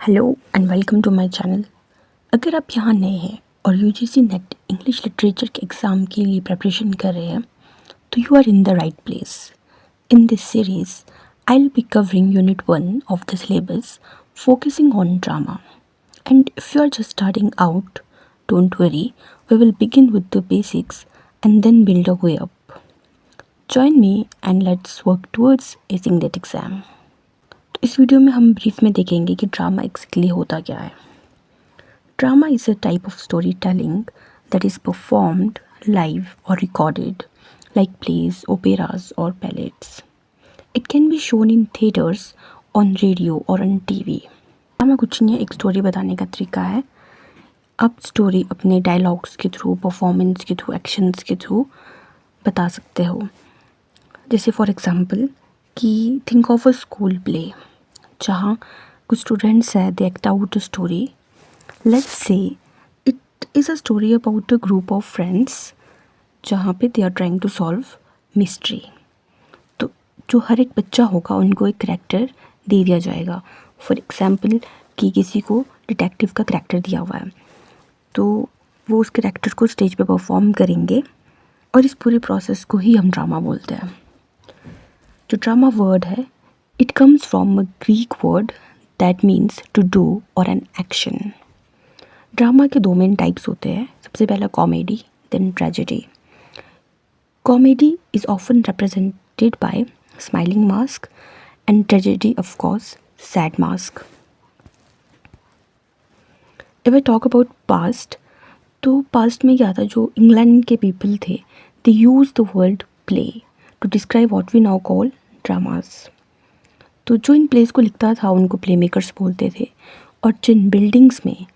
Hello and welcome to my channel. अगर आप यहाँ नए हैं और यूजीसी नेट इंग्लिश लिटरेचर के एग्ज़ाम के लिए प्रिपरेशन कर रहे हैं तो you are in the right place. In this series I will be covering unit 1 of the syllabus focusing on drama, and if you are just starting out, don't worry, we will begin with the basics and then build a way up. Join me and let's work towards acing that exam. तो इस video में हम brief में देखेंगे कि drama actually होता क्या है। Drama is a type of story telling that is performed live और रिकॉर्डेड लाइक प्लेज, ओपेराज और ballets. It can be shown in theatres, on radio और ऑन टीवी. ड्रामा कुछ नहीं है, एक स्टोरी बताने का तरीका है. आप स्टोरी अपने डायलॉग्स के थ्रू, परफॉर्मेंस के थ्रू, एक्शंस के थ्रू बता सकते हो. जैसे फॉर एग्जांपल कि think of a school play जहाँ कुछ स्टूडेंट्स है, they act out a story. Let's say it is a story about a group of friends जहाँ पे they are trying to solve mystery. तो जो हर एक बच्चा होगा उनको एक करैक्टर दे दिया जाएगा. फॉर एग्जांपल कि किसी को डिटेक्टिव का करैक्टर दिया हुआ है तो वो उस करैक्टर को स्टेज पे परफॉर्म करेंगे और इस पूरे प्रोसेस को ही हम ड्रामा बोलते हैं. जो ड्रामा वर्ड है, it comes from a Greek word that means to do or an action. Drama के दो मेन टाइप्स होते हैं. सबसे पहला comedy, then tragedy. Comedy is often represented by smiling mask and tragedy of course sad mask. If I talk about past, तो past में क्या था, जो इंग्लैंड के पीपल थे, they used the word play to describe what we now call dramas. तो जो in place को लिखता था उनको प्ले मेकर्स बोलते थे, और जिन बिल्डिंग्स में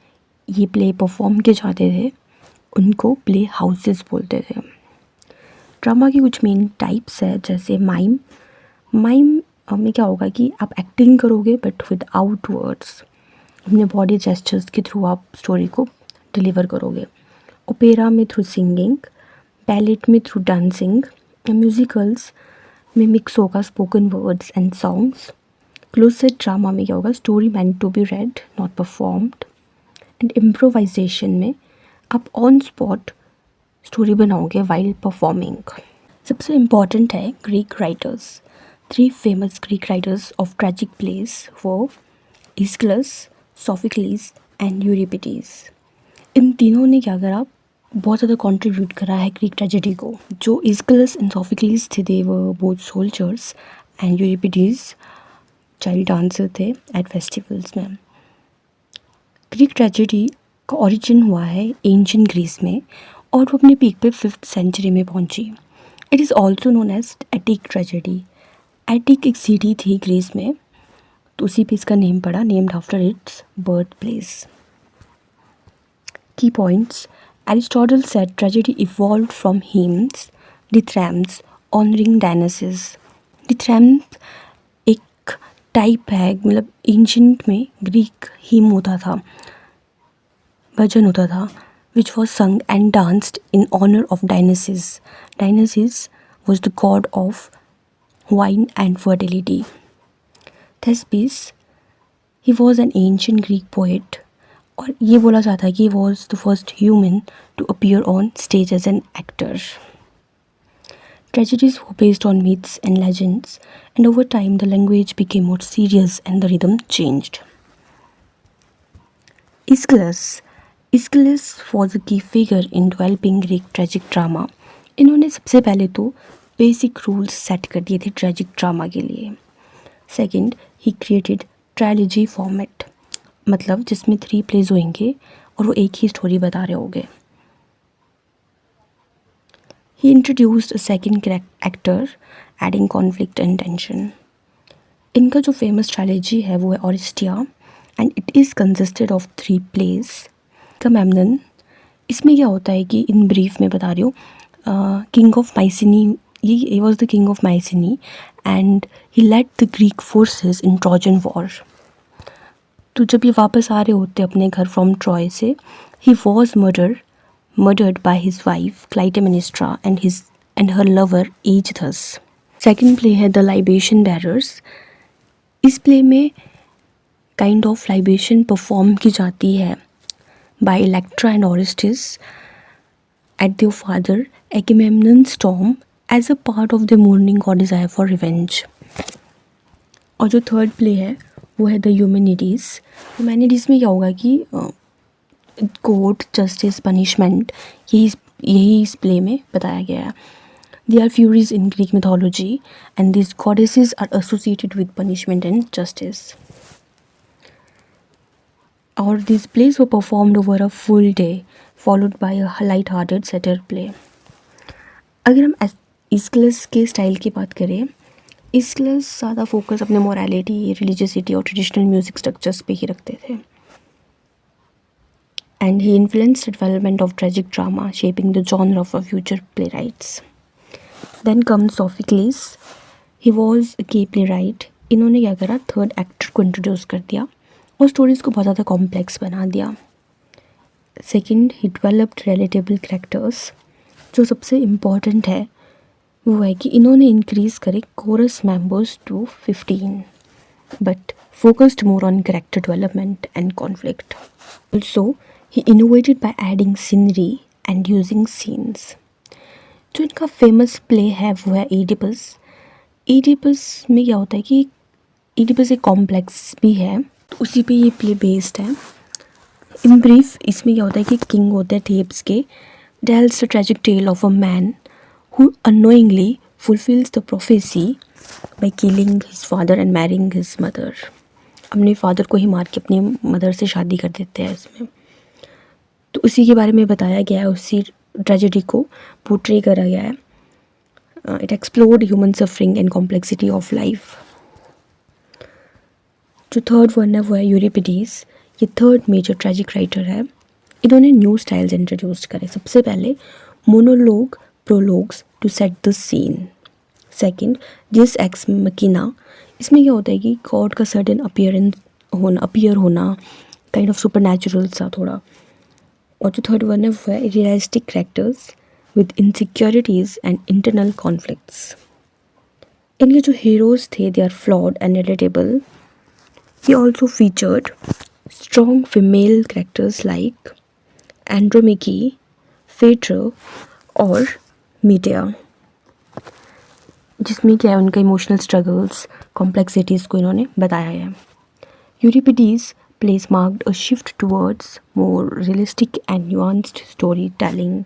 ये प्ले परफॉर्म किए जाते थे उनको प्ले हाउसेस बोलते थे. ड्रामा की कुछ मेन टाइप्स है, जैसे माइम. माइम में क्या होगा कि आप एक्टिंग करोगे बट विद आउट वर्ड्स, अपने बॉडी जेस्चर्स के थ्रू आप स्टोरी को डिलीवर करोगे. ओपेरा में थ्रू सिंगिंग, बैलेट में थ्रू डांसिंग, म्यूजिकल्स में मिक्स होगा spoken words and songs. Closet drama में क्या होगा, story meant to be read not performed. And improvisation में आप ऑन स्पॉट स्टोरी बनाओगे वाइल परफॉर्मिंग. सबसे इम्पॉर्टेंट है Greek writers. 3 famous Greek writers of tragic plays वो इस्किलस, सोफोक्लिस एंड यूरिपिडीज. इन तीनों ने क्या करा, बहुत ज़्यादा कंट्रीब्यूट करा है ग्रीक ट्रेजेडी को. जो इस्किलस एंड सोफोक्लिस थे, they were both soldiers, and Euripides child dancer थे एट फेस्टिवल्स में. ग्रीक ट्रेजेडी का ओरिजिन हुआ है एंशिएंट ग्रीस में और वो अपने पीक पे 5th सेंचुरी में पहुंची. It is also known as Attic tragedy. Attic एक सिटी थी ग्रीस में, तो उसी पे इसका नेम पड़ा, named after its birth place. Key points: Aristotle said tragedy evolved from hymns, dithyrambs honouring Dionysus. Dithyrambs एक टाइप है, मतलब एंशिएंट में ग्रीक हीम होता था, भजन होता था, which was sung and danced in honor of Dionysus. Dionysus was the god of wine and fertility. Thespis, he was an ancient Greek poet, और ये बोला जाता है कि he was the first human to appear on stage as an actor. Tragedies were based on myths and legends, and over time the language became more serious and the rhythm changed. Aeschylus was a key figure in developing Greek tragic drama. इन्होंने सबसे पहले तो basic rules set कर दिए थे tragic drama के लिए. Second, he created trilogy format, मतलब जिसमें 3 प्लेज होंगे और वो एक ही स्टोरी बता रहे होंगे. He introduced a second actor, adding conflict and tension. इनका जो फेमस ट्रायलॉजी है वो है Oresteia, and it is consisted of 3 plays. Agamemnon, इसमें क्या होता है कि इन ब्रीफ में बता रही हूँ, king of Mycenae, he was the king of Mycenae and he led the Greek forces in Trojan war. तो जब ये वापस आ रहे होते अपने घर फ्रॉम ट्रॉय से, he was murdered by his wife Clytemnestra and her lover Aegisthus. Second play है द लाइबेशन बैरर्स. इस प्ले में काइंड ऑफ लाइबेशन परफॉर्म की जाती है by Electra and Orestes at their father Agamemnon's tomb as a part of the mourning or desire for revenge. और जो third play है वो है द ह्यूमैनिटीज़। ह्यूमैनिटीज़ में क्या होगा कि कोर्ट, जस्टिस, पनिशमेंट, यही इस प्ले में बताया गया है। They are Furies in Greek mythology and this goddesses are associated with punishment and justice. और these plays were performed over a full day followed by a light-hearted satyr play. अगर हम ईस्किलस के स्टाइल की बात करें, ईस्किलस ज़्यादा फोकस अपने morality, religiosity और ट्रेडिशनल म्यूजिक स्ट्रक्चर्स पे ही रखते थे। And he influenced the development of tragic drama, shaping the genre of a future playwrights. Then comes Sophocles, he was a gay playwright. इन्होंने क्या करा, third actor को introduce कर दिया और स्टोरीज़ को बहुत ज़्यादा कॉम्प्लेक्स बना दिया। Second, he developed relatable characters. जो सबसे इम्पॉर्टेंट है वो है कि इन्होंने इंक्रीज़ करे chorus members to 15 but focused more on character development and conflict. Also he innovated by adding scenery and using scenes. जो इनका फेमस प्ले है वो है एडिपस। एडिपस में क्या होता है कि एडिपस एक कॉम्प्लेक्स भी है, तो उसी पे ये प्ले बेस्ड है। इन ब्रीफ इसमें क्या होता है कि किंग होते हैं थेब्स के, tells the tragic tale of a man who unknowingly fulfills the prophecy by killing his father and marrying his mother. अपने फादर को ही मार के अपनी मदर से शादी कर देते हैं इसमें। तो उसी के बारे में बताया गया है, उसी ट्रेजेडी को पोर्ट्रे करा गया है। It explored human suffering and complexity of life. जो थर्ड वन है वो है यूरिपिडीज़। ये थर्ड मेजर ट्रेजिक राइटर है। इन्होंने न्यू स्टाइल्स इंट्रोड्यूस करे। सबसे पहले monologue prologues to set the scene. Second, deus ex machina. इसमें क्या होता है कि गॉड का सर्टेन अपीयर होना, काइंड ऑफ सुपरनैचुरल सा थोड़ा। और जो थर्ड वन है वो है realistic characters with insecurities and internal conflicts. इनके जो हीरोज़ थे they are flawed and relatable. He also featured strong female characters like Andromache, Phaedra और Medea, जिसमें क्या है उनका इमोशनल स्ट्रगल्स, कॉम्प्लेक्सिटीज़ को इन्होंने बताया है। यूरिपिडीज़ plays marked a shift towards more realistic and nuanced storytelling.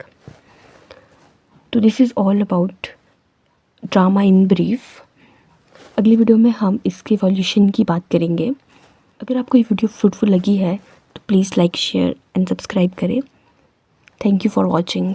तो this is all about drama in brief. अगली वीडियो में हम इसके इवोल्यूशन की बात करेंगे। अगर आपको ये वीडियो फ्रूटफुल लगी है तो please like, share and subscribe करें। Thank you for watching.